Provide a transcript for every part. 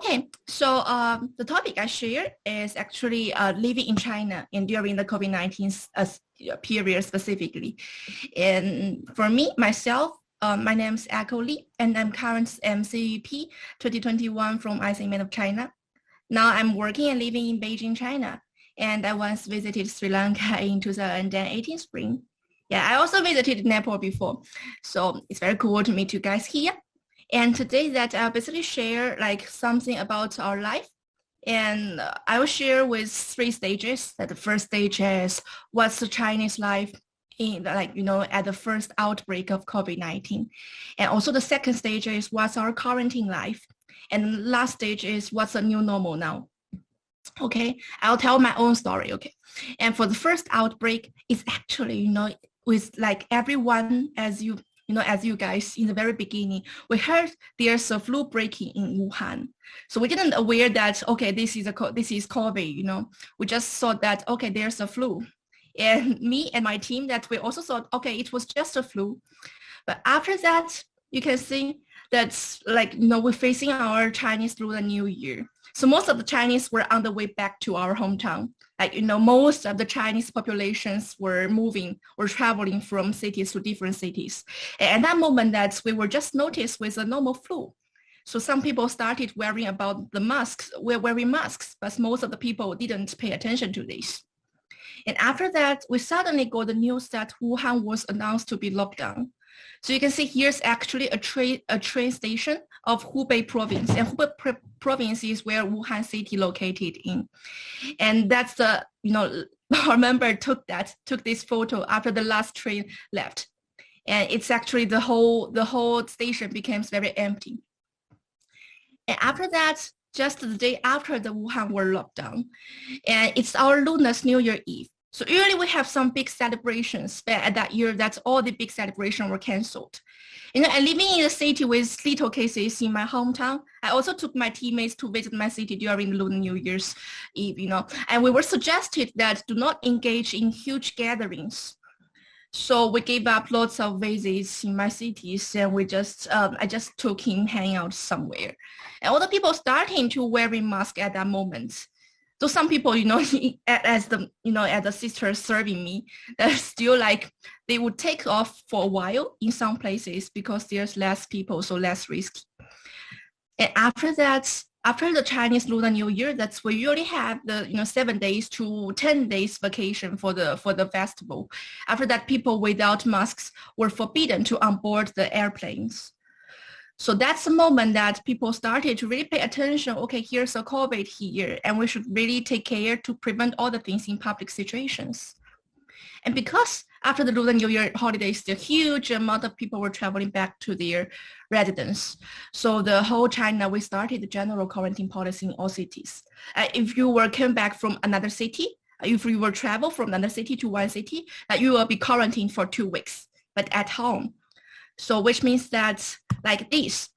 Okay, so the topic I share is actually living in China and during the COVID-19 period specifically. And for me, myself, my name is Echo Lee, and I'm current MCEP 2021 from AIESEC Bank of China. Now I'm working and living in Beijing, China, and I once visited Sri Lanka in 2018 spring. Yeah, I also visited Nepal before, so it's very cool to meet you guys here. And today that I'll basically share like something about our life. And I will share with three stages. That the first stage is what's the Chinese life in at the first outbreak of COVID-19. And also the second stage is what's our quarantine life. And last stage is what's the new normal now. Okay, I'll tell my own story, okay. And for the first outbreak, it's actually, with like everyone as you guys in the very beginning, we heard there's a flu breaking in Wuhan. So we didn't aware that, okay, this is COVID, we just thought that, okay, there's a flu. And me and my team that we also thought, okay, it was just a flu. But after that, you can see that's we're facing our Chinese Lunar New Year. So most of the Chinese were on the way back to our hometown. Most of the Chinese populations were traveling from cities to different cities. And at that moment that we were just noticed with a normal flu. So some people started wearing masks, but most of the people didn't pay attention to this. And after that, we suddenly got the news that Wuhan was announced to be locked down. So you can see here's actually a train station of Hubei province, and Hubei province is where Wuhan city located in. And that's our member took this photo after the last train left. And it's actually the whole station becomes very empty. And after that, just the day after the Wuhan were locked down, and it's our Lunar New Year Eve. So usually we have some big celebrations, but at that year, that's all the big celebrations were canceled. And living in a city with little cases in my hometown, I also took my teammates to visit my city during the Lunar New Year's Eve, and we were suggested that do not engage in huge gatherings. So we gave up lots of visits in my cities, and I just took him hang out somewhere. And all the people starting to wearing masks at that moment. So some people, as the sisters serving me, they're still they would take off for a while in some places because there's less people, so less risky. And after that, after the Chinese Lunar New Year, that's we usually have the 7 days to 10 days vacation for the festival. After that, people without masks were forbidden to onboard the airplanes. So that's the moment that people started to really pay attention. Okay, here's a COVID here, and we should really take care to prevent all the things in public situations. And because after the Lunar New Year holidays, the huge amount of people were traveling back to their residence. So the whole China, we started the general quarantine policy in all cities. If you came back from another city, if you were travel from another city to one city, you will be quarantined for 2 weeks, but at home. So which means that like this,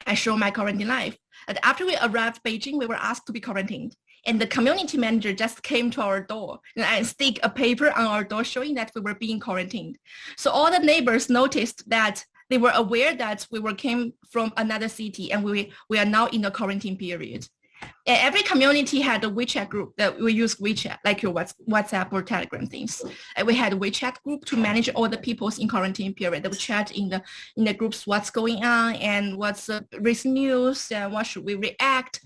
I show my quarantine life. And after we arrived Beijing, we were asked to be quarantined. And the community manager just came to our door and stick a paper on our door showing that we were being quarantined. So all the neighbors noticed that they were aware that we came from another city and we are now in the quarantine period. And every community had a WeChat group that we use WeChat, like your WhatsApp or Telegram things. And we had a WeChat group to manage all the people's in quarantine period. They would chat in the groups what's going on and what's the recent news and what should we react.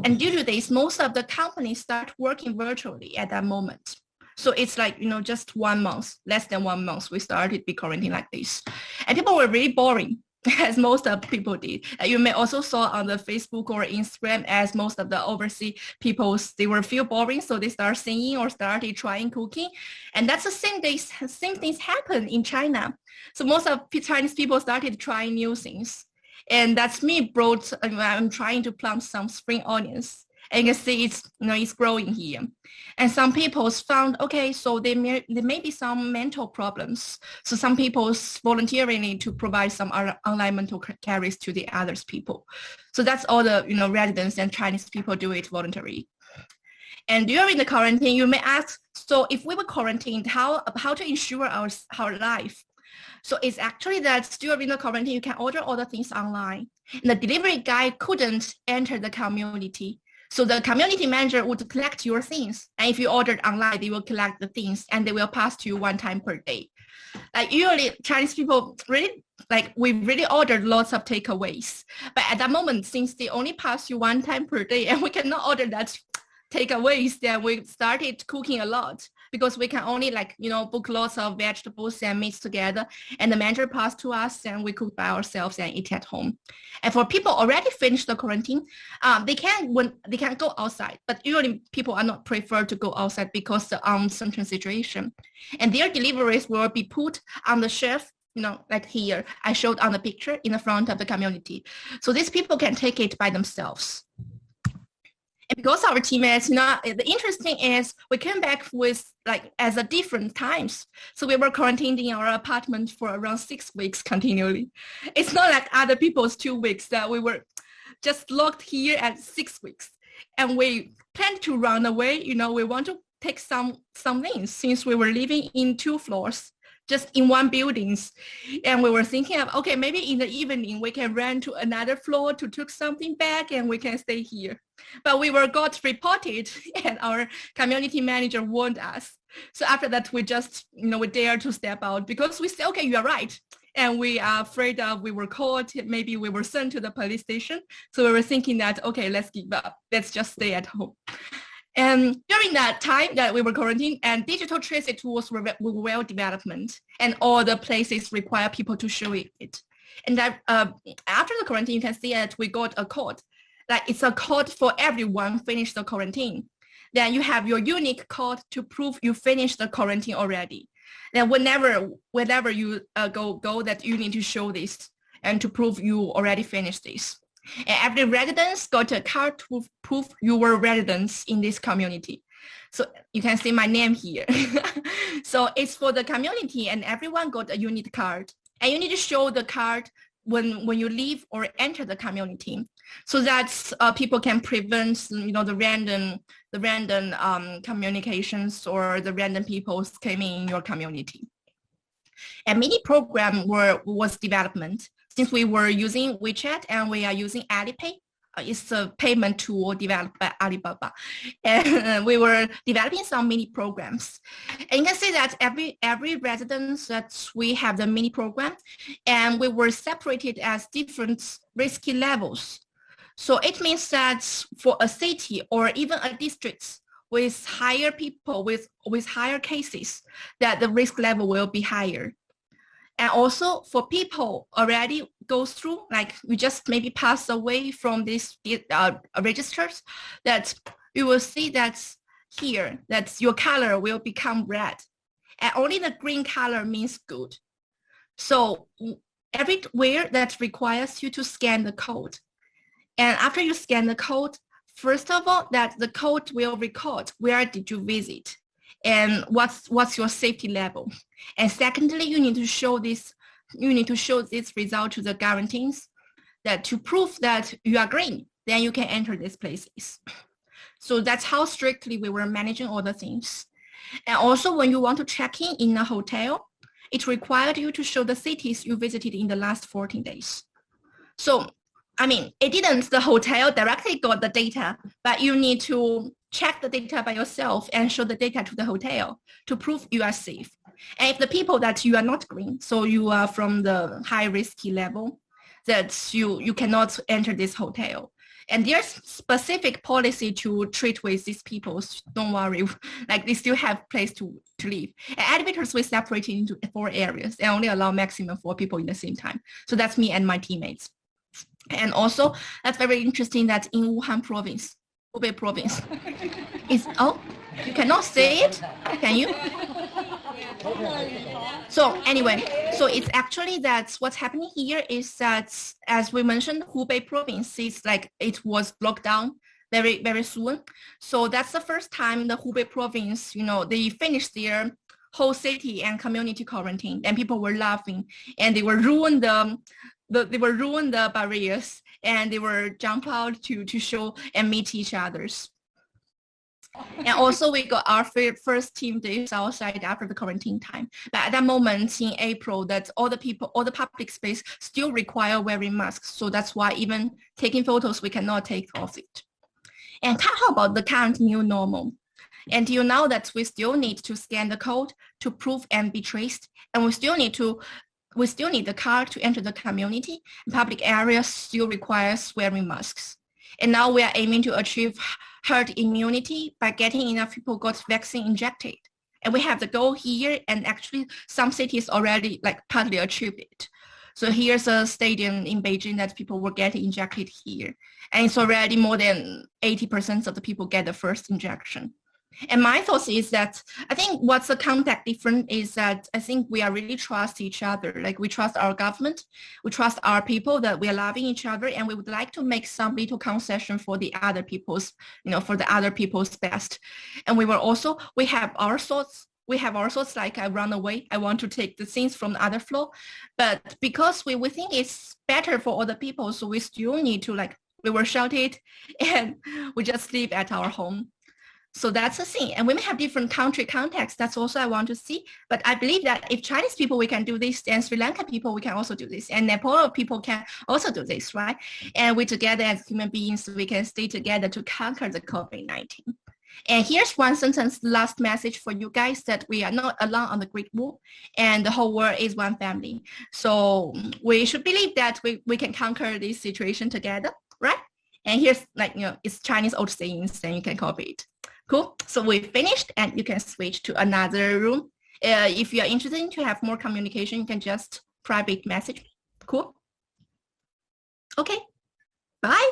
And due to this, most of the companies start working virtually at that moment. So it's just 1 month, less than 1 month, we started be quarantine like this. And people were really boring, as most of people did. You may also saw on the Facebook or Instagram as most of the overseas people, they were feel boring, so they start singing or started trying cooking. And that's the same things happen in China. So most of Chinese people started trying new things. And that's me I'm trying to plant some spring onions. And you can see it's growing here. And some people found, okay, so there may be some mental problems. So some people voluntarily to provide some online mental carries to the others people. So that's all the residents and Chinese people do it voluntarily. And during the quarantine, you may ask, so if we were quarantined, how to ensure our life? So it's actually that during the quarantine, you can order all the things online. And the delivery guy couldn't enter the community. So the community manager would collect your things. And if you ordered online, they will collect the things and they will pass to you one time per day. Like usually Chinese people really, like we really ordered lots of takeaways. But at that moment, since they only pass you one time per day and we cannot order that takeaways, then we started cooking a lot because we can only book lots of vegetables and meats together, and the manager passed to us and we cook by ourselves and eat at home. And for people already finished the quarantine, they can go outside, but usually people are not preferred to go outside because of the uncertain situation, and their deliveries will be put on the shelf, like here I showed on the picture in the front of the community, so these people can take it by themselves. And because our teammates, the interesting is we came back with as a different times. So we were quarantined in our apartment for around 6 weeks continually. It's not like other people's 2 weeks that we were just locked here at 6 weeks. And we planned to run away. We want to take some things since we were living in 2 floors, just in one buildings. And we were thinking of, okay, maybe in the evening we can run to another floor to take something back and we can stay here. But we got reported and our community manager warned us. So after that, we just, we dared to step out because we said, okay, you're right. And we are afraid of we were caught, maybe we were sent to the police station. So we were thinking that, okay, let's give up. Let's just stay at home. And during that time that we were quarantined, and digital tracing tools were well developed, and all the places require people to show it. And that after the quarantine, you can see that we got a code. It's a code for everyone finished the quarantine. Then you have your unique code to prove you finished the quarantine already. Then whenever you go that you need to show this and to prove you already finished this. And every residence got a card to prove you were residents in this community. So you can see my name here. So it's for the community and everyone got a unique card. And you need to show the card when you leave or enter the community, so that people can prevent the random communications or the random people coming in your community. A mini program was development. Since we were using WeChat and we are using Alipay, it's a payment tool developed by Alibaba. And we were developing some mini programs. And you can see that every residence that we have the mini program, and we were separated as different risky levels. So it means that for a city or even a district with higher people, with higher cases, that the risk level will be higher. And also for people already goes through, we just maybe pass away from these registers, that you will see that here, that your color will become red. And only the green color means good. So everywhere that requires you to scan the code. And after you scan the code, first of all, that the code will record where did you visit and what's your safety level. And secondly, you need to show this result to the guarantees, that to prove that you are green, then you can enter these places. So that's how strictly we were managing all the things. And also when you want to check in a hotel, it required you to show the cities you visited in the last 14 days. So, the hotel directly got the data, but you need to check the data by yourself and show the data to the hotel to prove you are safe. And if the people that you are not green, so you are from the high risky level, that you cannot enter this hotel. And there's specific policy to treat with these people. So don't worry, they still have place to live. And elevators we separate into 4 areas and only allow maximum 4 people in the same time. So that's me and my teammates. And also, that's very interesting that in Wuhan province, Hubei province, you cannot say it, can you? So anyway, so it's actually that what's happening here is that, as we mentioned, Hubei province is it was locked down very, very soon. So that's the first time the Hubei province, they finished their whole city and community quarantine, and people were laughing, and they were ruined the barriers, and they were jump out to show and meet each others. And also we got our first team days outside after the quarantine time. But at that moment in April, that all the public space still require wearing masks. So that's why even taking photos, we cannot take off it. And how about the current new normal? And you know that we still need to scan the code to prove and be traced. And we still need the card to enter the community. Public areas still requires wearing masks. And now we are aiming to achieve herd immunity by getting enough people got vaccine injected. And we have the goal here, and actually some cities already like partly achieved it. So here's a stadium in Beijing that people were getting injected here. And it's already more than 80% of the people get the first injection. And my thoughts is that I think what's the contact different is that I think we are really trust each other. Like we trust our government, we trust our people, that we are loving each other, and we would like to make some little concession for the other people's, for the other people's best. And we have our thoughts. We have our thoughts like I run away. I want to take the things from the other floor. But because we think it's better for other people, so we still need to we were shouted and we just live at our home. So that's the thing. And we may have different country contexts. That's also I want to see. But I believe that if Chinese people, we can do this, and Sri Lanka people, we can also do this. And Nepal people can also do this, right? And we together as human beings, we can stay together to conquer the COVID-19. And here's one sentence, last message for you guys, that we are not alone on the Great Wall, and the whole world is one family. So we should believe that we can conquer this situation together, right? And here's it's Chinese old sayings, and you can copy it. Cool. So we finished, and you can switch to another room. If you are interested in to have more communication, you can just private message me. Cool. Okay. Bye.